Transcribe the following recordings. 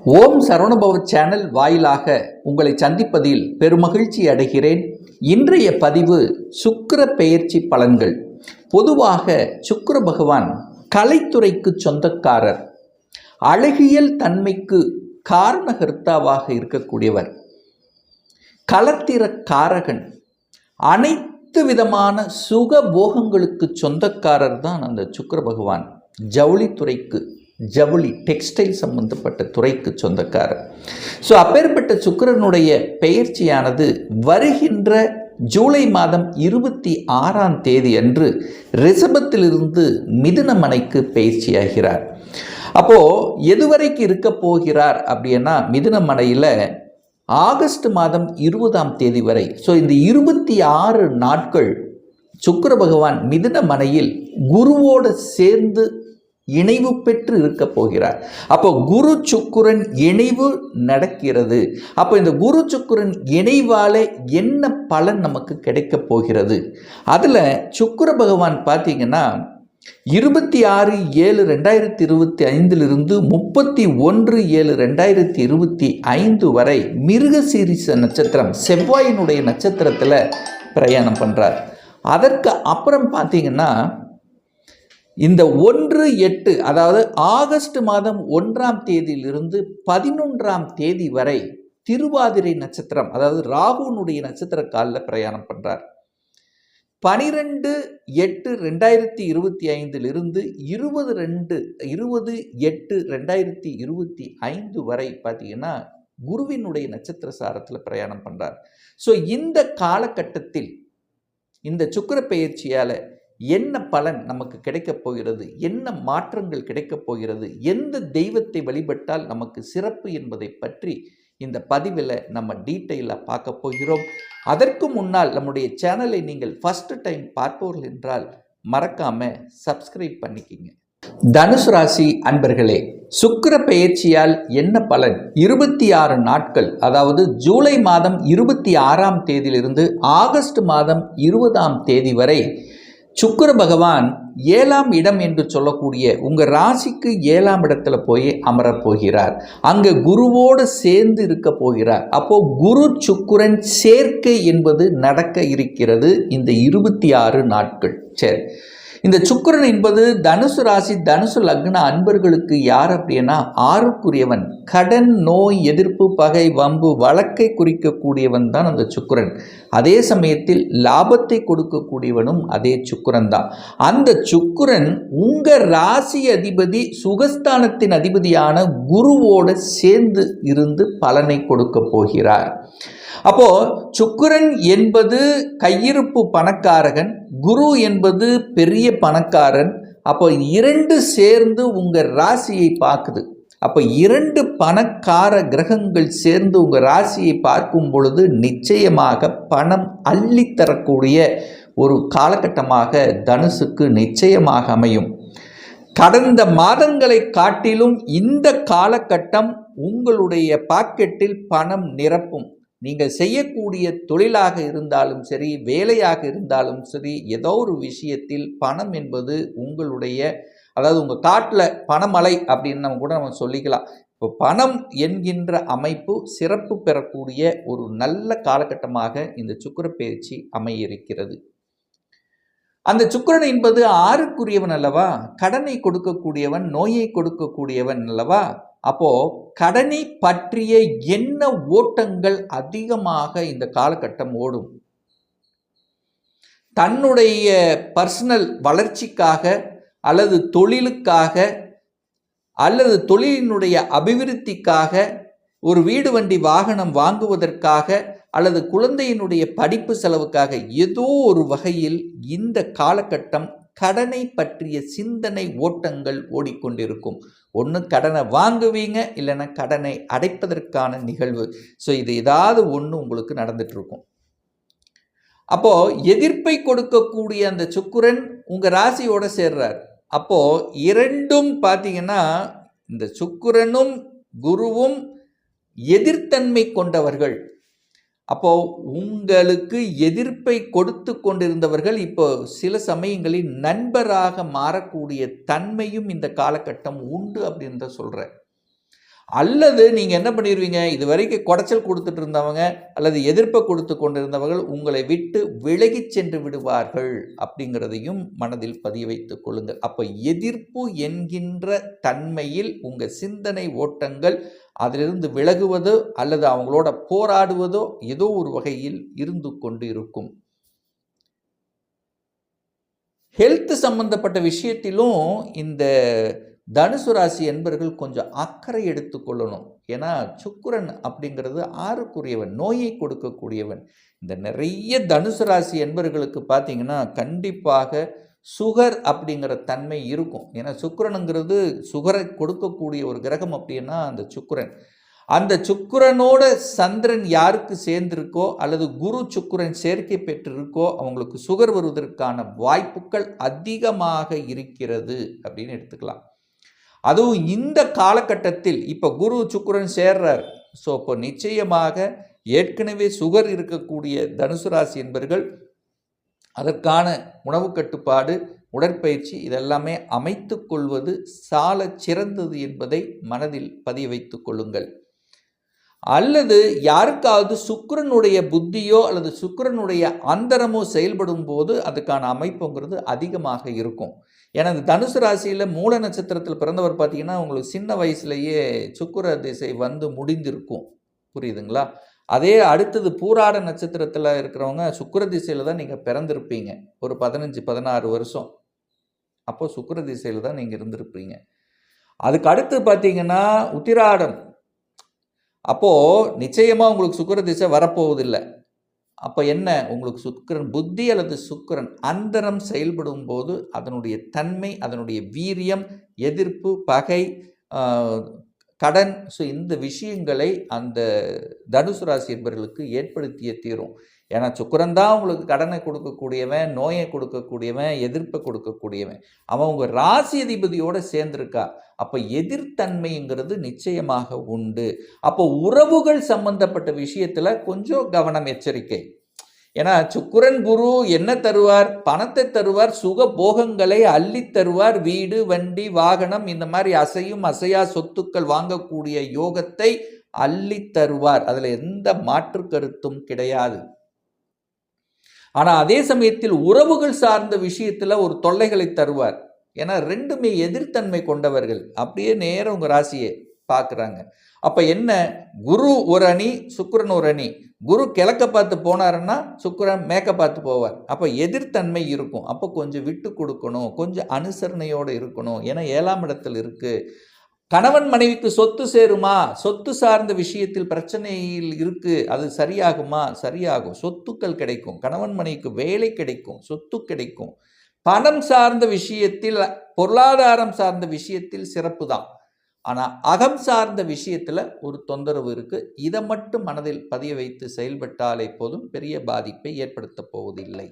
ஓம் Saravanabhava channel வாயிலாக உங்களை சந்திப்பதில் பெருமகிழ்ச்சி அடைகிறேன். இன்றைய பதிவு சுக்கிர பெயர்ச்சி பலன்கள். பொதுவாக சுக்கிர பகவான் கலைத்துறைக்கு சொந்தக்காரர், அழகியல் தன்மைக்கு காரணகர்த்தாவாக இருக்கக்கூடியவர், களத்திர காரகன், அனைத்து விதமான சுக போகங்களுக்கு சொந்தக்காரர் தான் அந்த சுக்கிர பகவான். ஜவுளித்துறைக்கு, ஜவுளி டெக்ஸ்டைல் சம்பந்தப்பட்ட துறைக்கு சொந்தக்காரர். ஸோ அப்பேற்பட்ட சுக்கிரனுடைய பெயர்ச்சியானது வருகின்ற ஜூலை மாதம் 26ஆம் தேதி அன்று ரிஷபத்திலிருந்து மிதுனமனைக்கு பெயர்ச்சியாகிறார். அப்போது எதுவரைக்கு இருக்க போகிறார் அப்படின்னா மிதுனமனையில் ஆகஸ்ட் மாதம் 20ஆம் தேதி வரை. ஸோ இந்த 26 நாட்கள் சுக்கிர பகவான் மிதுனமனையில் குருவோடு சேர்ந்து இணைவு பெற்று இருக்க போகிறார். அப்போ குரு சுக்கிரன் இணைவு நடக்கிறது. அப்போ இந்த குரு சுக்கிரன் இணைவாலே என்ன பலன் நமக்கு கிடைக்க போகிறது? அதில் சுக்கிர பகவான் பார்த்தீங்கன்னா 26/7/2025 31/7/2025 வரை மிருகசீரிஷ நட்சத்திரம், செவ்வாயினுடைய நட்சத்திரத்தில் பிரயாணம் பண்ணுறார். அதற்கு அப்புறம் பார்த்தீங்கன்னா இந்த 1/8, அதாவது ஆகஸ்ட் மாதம் 1ஆம் தேதியிலிருந்து 11ஆம் தேதி வரை திருவாதிரை நட்சத்திரம், அதாவது ராகுனுடைய நட்சத்திர காலில் பிரயாணம் பண்ணுறார். 12/8/2025 20/8/2025 வரை பார்த்தீங்கன்னா குருவினுடைய நட்சத்திர சாரத்தில் பிரயாணம் பண்ணுறார். ஸோ இந்த காலகட்டத்தில் இந்த சுக்கிர பெயர்ச்சியால் என்ன பலன் நமக்கு கிடைக்கப் போகிறது, என்ன மாற்றங்கள் கிடைக்கப் போகிறது, எந்த தெய்வத்தை வழிபட்டால் நமக்கு சிறப்பு என்பதை பற்றி இந்த பதிவில் நம்ம டீட்டெயிலாக பார்க்க போகிறோம். அதற்கு முன்னால் நம்முடைய சேனலை நீங்கள் ஃபர்ஸ்ட் டைம் பார்ப்பவர்கள் என்றால் மறக்காமல் சப்ஸ்கிரைப் பண்ணிக்கிங்க. தனுசு ராசி அன்பர்களே, சுக்கிர பெயர்ச்சியால் என்ன பலன்? 26 நாட்கள், அதாவது ஜூலை மாதம் 26ஆம் தேதியிலிருந்து ஆகஸ்ட் மாதம் 20ஆம் தேதி வரை சுக்கிர பகவான் 7ஆம் இடம் என்று சொல்லக்கூடிய உங்கள் ராசிக்கு 7ஆம் இடத்துல போய் அமரப்போகிறார். அங்கே குருவோடு சேர்ந்து இருக்க போகிறார். அப்போது குரு சுக்கிரன் சேர்க்கை என்பது நடக்க இருக்கிறது இந்த 26 நாட்கள். சரி, இந்த சுக்கிரன் என்பது தனுசு ராசி, தனுசு லக்ன அன்பர்களுக்கு யார் அப்படின்னா 6க்குரியவன். கடன், நோய், எதிர்ப்பு, பகை, வம்பு, வழக்கை குறிக்கக்கூடியவன் தான் அந்த சுக்கிரன். அதே சமயத்தில் லாபத்தை கொடுக்கக்கூடியவனும் அதே சுக்கிரன் தான். அந்த சுக்கிரன் உங்கள் ராசி அதிபதி, சுகஸ்தானத்தின் அதிபதியான குருவோடு சேர்ந்து இருந்து பலனை கொடுக்க போகிறார். அப்போ சுக்கிரன் என்பது கையிருப்பு பணக்காரகன், குரு என்பது பெரிய பணக்காரன். அப்போ 2 சேர்ந்து உங்கள் ராசியை பார்க்குது. அப்போ 2 பணக்கார கிரகங்கள் சேர்ந்து உங்கள் ராசியை பார்க்கும் பொழுது நிச்சயமாக பணம் அள்ளித்தரக்கூடிய ஒரு காலகட்டமாக தனுசுக்கு நிச்சயமாக அமையும். கடந்த மாதங்களை காட்டிலும் இந்த காலகட்டம் உங்களுடைய பாக்கெட்டில் பணம் நிரப்பும். நீங்கள் செய்யக்கூடிய தொழிலாக இருந்தாலும் சரி, வேலையாக இருந்தாலும் சரி, ஏதோ ஒரு விஷயத்தில் பணம் என்பது உங்களுடைய, அதாவது உங்கள் காட்டில் பணமழை அப்படின்னு நம்ம சொல்லிக்கலாம். இப்போ பணம் என்கின்ற அமைப்பு சிறப்பு பெறக்கூடிய ஒரு நல்ல காலகட்டமாக இந்த சுக்கிர பெயர்ச்சி அமைய இருக்கிறது. அந்த சுக்கிரன் என்பது 6க்குரியவன் அல்லவா, கடனை கொடுக்கக்கூடியவன், நோயை கொடுக்கக்கூடியவன் அல்லவா. அப்போ கடனை பற்றிய என்ன ஓட்டங்கள் அதிகமாக இந்த காலகட்டம் ஓடும். தன்னுடைய பர்சனல் வளர்ச்சிக்காக அல்லது தொழிலுக்காக அல்லது தொழிலினுடைய அபிவிருத்திக்காக, ஒரு வீடு வண்டி வாகனம் வாங்குவதற்காக அல்லது குழந்தையினுடைய படிப்பு செலவுக்காக ஏதோ ஒரு வகையில் இந்த காலகட்டம் கடனை பற்றிய சிந்தனை ஓட்டங்கள் ஓடிக்கொண்டிருக்கும். ஒன்று கடனை வாங்குவீங்க, இல்லைன்னா கடனை அடைப்பதற்கான நிகழ்வு. ஸோ இது ஏதாவது ஒன்று உங்களுக்கு நடந்துட்டு இருக்கும். அப்போது எதிர்ப்பை கொடுக்கக்கூடிய அந்த சுக்கிரன் உங்கள் ராசியோடு சேர்றார். அப்போது 2ம் பார்த்தீங்கன்னா இந்த சுக்கிரனும் குருவும் எதிர்த்தன்மை கொண்டவர்கள். அப்போ உங்களுக்கு எதிர்ப்பை கொடுத்து கொண்டிருந்தவர்கள் இப்போ சில சமயங்களில் நண்பராக மாறக்கூடிய தன்மையும் இந்த காலகட்டம் உண்டு அப்படின்னு சொல்கிறேன். அல்லது நீங்கள் என்ன பண்ணிடுவீங்க, இது வரைக்கும் குடைச்சல் கொடுத்துட்டு இருந்தவங்க அல்லது எதிர்ப்பை கொடுத்து கொண்டிருந்தவர்கள் உங்களை விட்டு விலகி சென்று விடுவார்கள் அப்படிங்கிறதையும் மனதில் பதிய வைத்துக் கொள்ளுங்கள். அப்போ எதிர்ப்பு என்கின்ற தன்மையில் உங்கள் சிந்தனை ஓட்டங்கள் அதிலிருந்து விலகுவதோ அல்லது அவங்களோட போராடுவதோ ஏதோ ஒரு வகையில் இருந்து கொண்டு இருக்கும். ஹெல்த் சம்பந்தப்பட்ட விஷயத்திலும் இந்த தனுசு ராசி என்பர்கள் கொஞ்சம் அக்கறை எடுத்துக்கொள்ளணும். ஏன்னா சுக்கிரன் அப்படிங்கிறது ஆறுக்குரியவன், நோயை கொடுக்கக்கூடியவன். இந்த நிறைய தனுசு ராசி என்பர்களுக்கு பார்த்தீங்கன்னா கண்டிப்பாக சுகர் அப்படிங்கிற தன்மை இருக்கும். ஏன்னா சுக்கிரனுங்கிறது சுகரை கொடுக்கக்கூடிய ஒரு கிரகம் அப்படின்னா அந்த சுக்கிரன். அந்த சுக்கிரனோட சந்திரன் யாருக்கு சேர்ந்திருக்கோ அல்லது குரு சுக்கிரன் சேர்க்கை பெற்றிருக்கோ அவங்களுக்கு சுகர் வருவதற்கான வாய்ப்புகள் அதிகமாக இருக்கிறது அப்படின்னு எடுத்துக்கலாம். அதுவும் இந்த காலகட்டத்தில் இப்போ குரு சுக்கிரன் சேர்றார். ஸோ இப்போ நிச்சயமாக ஏற்கனவே சுகர் இருக்கக்கூடிய தனுசு ராசி என்பர்கள் அதற்கான உணவு கட்டுப்பாடு, உடற்பயிற்சி இதெல்லாமே அமைத்து கொள்வது சால சிறந்தது என்பதை மனதில் பதிய வைத்துக் கொள்ளுங்கள். அல்லது யாருக்காவது சுக்கிரனுடைய புத்தியோ அல்லது சுக்கிரனுடைய அந்தரமோ செயல்படும் போது அதுக்கான அமைப்புங்கிறது அதிகமாக இருக்கும். ஏன்னா இந்த தனுசு ராசியில் மூல நட்சத்திரத்தில் பிறந்தவர் பார்த்தீங்கன்னா உங்களுக்கு சின்ன வயசுலேயே சுக்கிர திசை வந்து முடிந்திருக்கும். புரியுதுங்களா? அதே அடுத்தது பூராட நட்சத்திரத்தில் இருக்கிறவங்க சுக்கிர திசையில் தான் நீங்கள் பிறந்திருப்பீங்க. ஒரு 15-16 வருஷம் அப்போ சுக்கிர திசையில் தான் நீங்கள் இருந்திருப்பீங்க. அதுக்கு அடுத்து பார்த்தீங்கன்னா உத்திராடம், அப்போது நிச்சயமாக உங்களுக்கு சுக்கிர திசை வரப்போவதில்லை. அப்போ என்ன, உங்களுக்கு சுக்கிரன் புத்தி அல்லது சுக்கிரன் அந்தரம் செயல்படும் போது அதனுடைய தன்மை, அதனுடைய வீரியம், எதிர்ப்பு, பகை, கடன், ஸோ இந்த விஷயங்களை அந்த தனுசு ராசி என்பவர்களுக்கு ஏற்படுத்திய தீரும். ஏன்னா சுக்கிரன் தான் உங்களுக்கு கடனை கொடுக்கக்கூடியவன், நோயை கொடுக்கக்கூடியவன், எதிர்ப்பை கொடுக்கக்கூடியவன். அவன் உங்கள் ராசி அதிபதியோடு சேர்ந்திருக்கா. அப்போ எதிர்த்தன்மைங்கிறது நிச்சயமாக உண்டு. அப்போ உறவுகள் சம்பந்தப்பட்ட விஷயத்தில் கொஞ்சம் கவனம், எச்சரிக்கை. ஏன்னா சுக்கிரன் குரு என்ன தருவார், பணத்தை தருவார், சுக போகங்களை அள்ளி தருவார், வீடு, வண்டி, வாகனம், இந்த மாதிரி அசையும் அசையா சொத்துக்கள் வாங்கக்கூடிய யோகத்தை அள்ளி தருவார். அதில் எந்த மாற்று கருத்தும் கிடையாது. ஆனால் அதே சமயத்தில் உறவுகள் சார்ந்த விஷயத்தில் ஒரு தொல்லைகளை தருவார். ஏன்னா ரெண்டுமே எதிர்த்தன்மை கொண்டவர்கள். அப்படியே நேரம் உங்கள் ராசியை பார்க்குறாங்க. அப்போ என்ன, குரு ஒரு அணி, சுக்கிரன் ஒரு அணி. குரு கிழக்க பார்த்து போனாருன்னா சுக்கிரன் மேற்க பார்த்து போவார். அப்போ எதிர்த்தன்மை இருக்கும். அப்போ கொஞ்சம் விட்டு கொடுக்கணும், கொஞ்சம் அனுசரணையோடு இருக்கணும். ஏன்னா 7ஆம் இடத்தில் இருக்குது. கணவன் மனைவிக்கு சொத்து சேருமா, சொத்து சார்ந்த விஷயத்தில் பிரச்சனையில் இருக்குது, அது சரியாகுமா, சரியாகும். சொத்துக்கள் கிடைக்கும், கணவன் மனைவிக்கு வேலை கிடைக்கும், சொத்து கிடைக்கும். பணம் சார்ந்த விஷயத்தில், பொருளாதாரம் சார்ந்த விஷயத்தில் சிறப்பு தான். ஆனால் அகம் சார்ந்த விஷயத்தில் ஒரு தொந்தரவு இருக்குது. இதை மட்டும் மனதில் பதிய வைத்து செயல்பட்டாலே போதும், பெரிய பாதிப்பை ஏற்படுத்த போவதில்லை.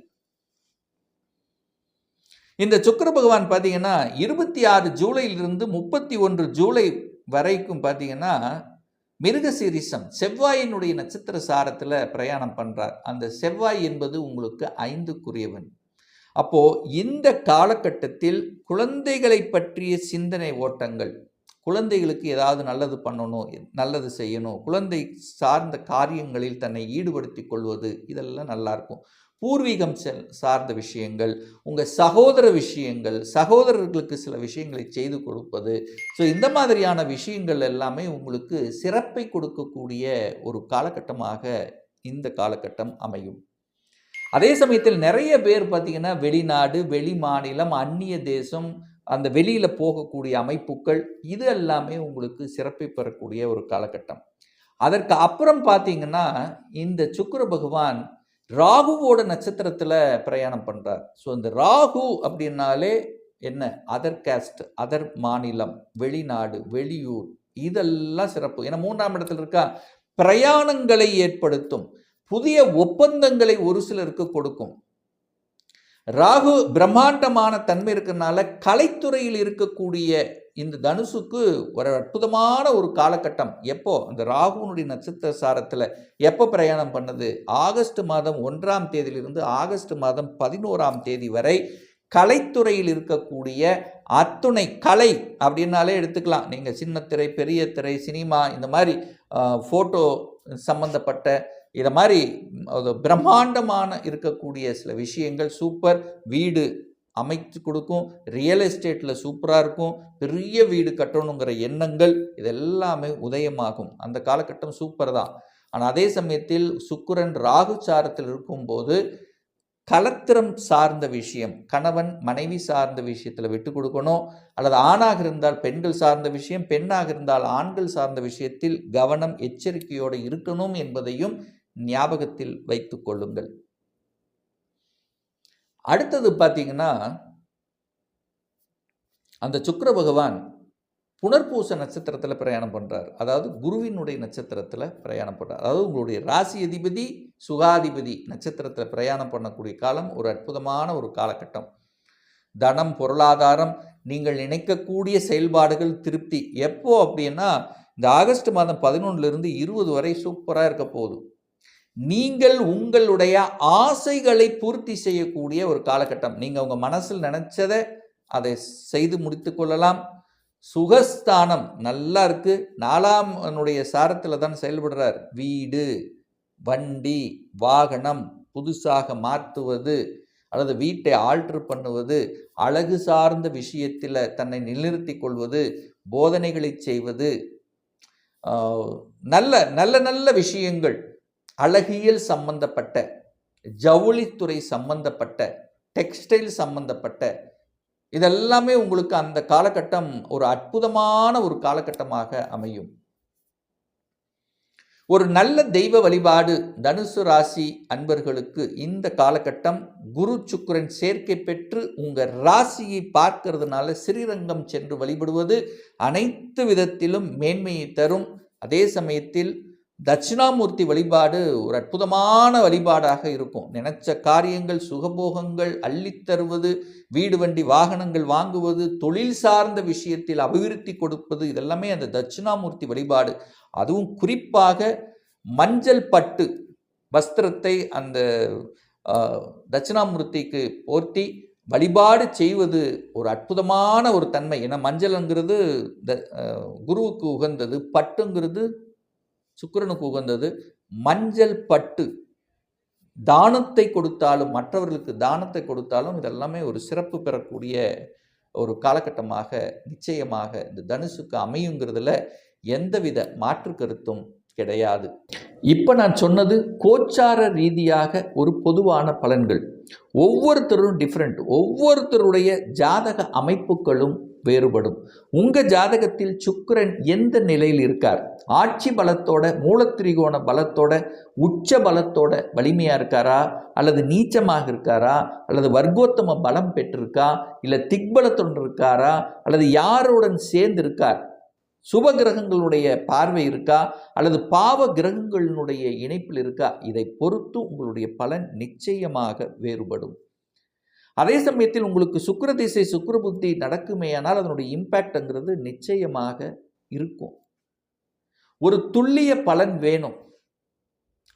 இந்த சுக்கிர பகவான் பார்த்தீங்கன்னா 26 ஜூலையிலிருந்து 31 ஜூலை வரைக்கும் பார்த்தீங்கன்னா மிருகசீரிஷம் செவ்வாயினுடைய நட்சத்திர சாரத்தில் பிரயாணம் பண்ணுறார். அந்த செவ்வாய் என்பது உங்களுக்கு 5க்குரியவன். அப்போது இந்த காலகட்டத்தில் குழந்தைகளை பற்றிய சிந்தனை ஓட்டங்கள், குழந்தைகளுக்கு ஏதாவது நல்லது பண்ணணும், நல்லது செய்யணும், குழந்தை சார்ந்த காரியங்களில் தன்னை ஈடுபடுத்தி கொள்வது, இதெல்லாம் நல்லாயிருக்கும். பூர்வீகம் சார்ந்த விஷயங்கள், உங்கள் சகோதர விஷயங்கள், சகோதரர்களுக்கு சில விஷயங்களை செய்து கொடுப்பது, ஸோ இந்த மாதிரியான விஷயங்கள் எல்லாமே உங்களுக்கு சிறப்பை கொடுக்கக்கூடிய ஒரு காலகட்டமாக இந்த காலகட்டம் அமையும். அதே சமயத்தில் நிறைய பேர் பார்த்திங்கன்னா வெளிநாடு, வெளி மாநிலம், அந்நிய தேசம், அந்த வெளியில் போகக்கூடிய அமைப்புகள், இது எல்லாமே உங்களுக்கு சிறப்பை பெறக்கூடிய ஒரு காலகட்டம். அதற்கு அப்புறம் பார்த்தீங்கன்னா இந்த சுக்கிர பகவான் ராகுவோட நட்சத்திரத்தில் பிரயாணம் பண்ணுறார். ஸோ இந்த ராகு அப்படின்னாலே என்ன, அதர் கேஸ்ட், அதர் மாநிலம், வெளிநாடு, வெளியூர், இதெல்லாம் சிறப்பு. ஏன்னா 3ஆம் இடத்துல இருக்கா, பிரயாணங்களை ஏற்படுத்தும், புதிய ஒப்பந்தங்களை ஒரு சிலருக்கு கொடுக்கும். ராகு பிரம்மாண்டமான தன்மை இருக்கிறதுனால கலைத்துறையில் இருக்கக்கூடிய இந்த தனுசுக்கு ஒரு அற்புதமான ஒரு காலகட்டம். எப்போ, அந்த ராகுனுடைய நட்சத்திர சாரத்தில் எப்போ பிரயாணம் பண்ணது, ஆகஸ்ட் மாதம் 1ஆம் தேதியிலிருந்து ஆகஸ்ட் மாதம் 11ஆம் தேதி வரை கலைத்துறையில் இருக்கக்கூடிய அத்துணை கலை அப்படின்னாலே எடுத்துக்கலாம். நீங்கள் சின்ன திரை, பெரிய திரை, சினிமா, இந்த மாதிரி ஃபோட்டோ சம்பந்தப்பட்ட இதை மாதிரி பிரம்மாண்டமான இருக்கக்கூடிய சில விஷயங்கள் சூப்பர். வீடு அமைத்து கொடுக்கும், ரியல் எஸ்டேட்டில் சூப்பராக இருக்கும், பெரிய வீடு கட்டணுங்கிற எண்ணங்கள் இதெல்லாமே உதயமாகும். அந்த காலகட்டம் சூப்பர் தான். ஆனால் அதே சமயத்தில் சுக்கிரன் ராகு சாரத்தில் இருக்கும்போது கலத்திரம் சார்ந்த விஷயம், கணவன் மனைவி சார்ந்த விஷயத்தில் விட்டு கொடுக்கணும். அல்லது ஆணாக இருந்தால் பெண்கள் சார்ந்த விஷயம், பெண்ணாக இருந்தால் ஆண்கள் சார்ந்த விஷயத்தில் கவனம் எச்சரிக்கையோடு இருக்கணும் என்பதையும் ஞாபகத்தில் வைத்துக் கொள்ளுங்கள். அடுத்தது பார்த்தீங்கன்னா, அந்த சுக்கிர பகவான் புனர்பூச நட்சத்திரத்தில் பிரயாணம் பண்ணுறார். அதாவது குருவினுடைய நட்சத்திரத்தில் பிரயாணம் பண்ணுறார். அதாவது உங்களுடைய ராசி அதிபதி சுகாதிபதி நட்சத்திரத்தில் பிரயாணம் பண்ணக்கூடிய காலம் ஒரு அற்புதமான ஒரு காலகட்டம். தனம், பொருளாதாரம், நீங்கள் நினைக்கக்கூடிய செயல்பாடுகள், திருப்தி. எப்போ அப்படின்னா இந்த ஆகஸ்ட் மாதம் 11லிருந்து 20 வரை சூப்பராக இருக்க போகுது. நீங்கள் உங்களுடைய ஆசைகளை பூர்த்தி செய்யக்கூடிய ஒரு காலகட்டம். நீங்கள் உங்கள் மனசில் நினைச்சதை அதை செய்து முடித்து கொள்ளலாம். சுகஸ்தானம் நல்லா இருக்கு. 4ஆம் சாரத்தில் தான் செயல்படுறார். வீடு, வண்டி, வாகனம் புதுசாக மாற்றுவது அல்லது வீட்டை ஆல்டர் பண்ணுவது, அழகு சார்ந்த விஷயத்தில் தன்னை நிலைநிறுத்தி கொள்வது, போதனைகளை செய்வது, நல்ல நல்ல நல்ல விஷயங்கள், அழகியல் சம்பந்தப்பட்ட, ஜவுளித்துறை சம்பந்தப்பட்ட, டெக்ஸ்டைல் சம்பந்தப்பட்ட இதெல்லாமே உங்களுக்கு அந்த காலகட்டம் ஒரு அற்புதமான ஒரு காலகட்டமாக அமையும். ஒரு நல்ல தெய்வ வழிபாடு தனுசு ராசி அன்பர்களுக்கு இந்த காலகட்டம் குரு சுக்கிரன் சேர்க்கை பெற்று உங்கள் ராசியை பார்க்கிறதுனால ஸ்ரீரங்கம் சென்று வழிபடுவது அனைத்து விதத்திலும் மேன்மையை தரும். அதே சமயத்தில் தட்சிணாமூர்த்தி வழிபாடு ஒரு அற்புதமான வழிபாடாக இருக்கும். நினைச்ச காரியங்கள், சுகபோகங்கள் அள்ளித்தருவது, வீடு வண்டி வாகனங்கள் வாங்குவது, தொழில் சார்ந்த விஷயத்தில் அபிவிருத்தி கொடுப்பது, இதெல்லாமே அந்த தட்சிணாமூர்த்தி வழிபாடு. அதுவும் குறிப்பாக மஞ்சள் பட்டு வஸ்திரத்தை அந்த தட்சிணாமூர்த்திக்கு போர்த்தி வழிபாடு செய்வது ஒரு அற்புதமான ஒரு தன்மை. ஏன்னா மஞ்சள்ங்கிறது குருவுக்கு உகந்தது, பட்டுங்கிறது சுக்கிரனுக்கு உகந்தது. மஞ்சள் பட்டு தானத்தை கொடுத்தாலும், மற்றவர்களுக்கு தானத்தை கொடுத்தாலும் இதெல்லாமே ஒரு சிறப்பு பெறக்கூடிய ஒரு காலகட்டமாக நிச்சயமாக இந்த தனுசுக்கு அமையுங்கிறதுல எந்தவித மாற்று கருத்தும் கிடையாது. இப்போ நான் சொன்னது கோச்சார ரீதியாக ஒரு பொதுவான பலன்கள். ஒவ்வொருத்தரும் டிஃப்ரெண்ட். ஒவ்வொருத்தருடைய ஜாதக அமைப்புகளும் வேறுபடும். உங்கள் ஜாதகத்தில் சுக்கிரன் எந்த நிலையில் இருக்கார், ஆட்சி பலத்தோட, மூலத்திரிகோண பலத்தோட, உச்ச பலத்தோட வலிமையாக இருக்காரா, அல்லது நீச்சமாக இருக்காரா, அல்லது வர்க்கோத்தம பலம் பெற்றிருக்கா, இல்லை திக்பலத்துடன் இருக்காரா, அல்லது யாருடன் சேர்ந்து இருக்கார், சுப கிரகங்களுடைய பார்வை இருக்கா, அல்லது பாவ கிரகங்களினுடைய இணைப்பில் இருக்கா, இதை பொறுத்து உங்களுடைய பலன் நிச்சயமாக வேறுபடும். அதே சமயத்தில் உங்களுக்கு சுக்கிர திசை, சுக்கிர புத்தி நடக்குமேயானால் அதனுடைய இம்பேக்ட்ங்கிறது நிச்சயமாக இருக்கும். ஒரு துல்லிய பலன் வேணும்,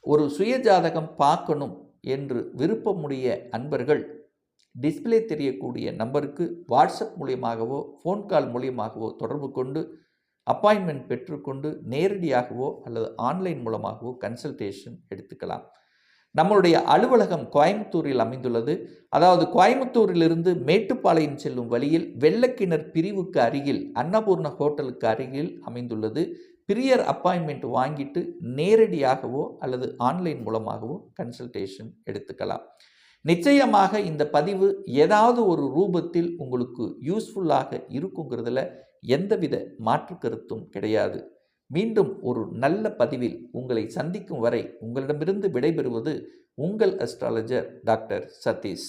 ஒரு சுய ஜாதகம் பார்க்கணும் என்று விருப்பமுடைய அன்பர்கள் டிஸ்பிளே தெரியக்கூடிய நம்பருக்கு வாட்ஸ்அப் மூலியமாகவோ ஃபோன் கால் மூலியமாகவோ தொடர்பு கொண்டு அப்பாயின்மெண்ட் பெற்றுக்கொண்டு நேரடியாகவோ அல்லது ஆன்லைன் மூலமாகவோ கன்சல்டேஷன் எடுத்துக்கலாம். நம்மளுடைய அலுவலகம் கோயம்புத்தூரில் அமைந்துள்ளது. அதாவது கோயம்புத்தூரிலிருந்து மேட்டுப்பாளையம் செல்லும் வழியில் வெள்ளக்கிணர் பிரிவுக்கு அருகில் அன்னபூர்ண ஹோட்டலுக்கு அருகில் அமைந்துள்ளது. பிரியர் அப்பாயின்மெண்ட் வாங்கிட்டு நேரடியாகவோ அல்லது ஆன்லைன் மூலமாகவோ கன்சல்டேஷன் எடுத்துக்கலாம். நிச்சயமாக இந்த பதிவு ஏதாவது ஒரு ரூபத்தில் உங்களுக்கு யூஸ்ஃபுல்லாக இருக்குங்கிறதுல எந்தவித மாற்று கருத்தும் கிடையாது. மீண்டும் ஒரு நல்ல பதிவில் உங்களை சந்திக்கும் வரை உங்களிடமிருந்து விடைபெறுவது உங்கள் அஸ்ட்ராலஜர் டாக்டர் சதீஷ்.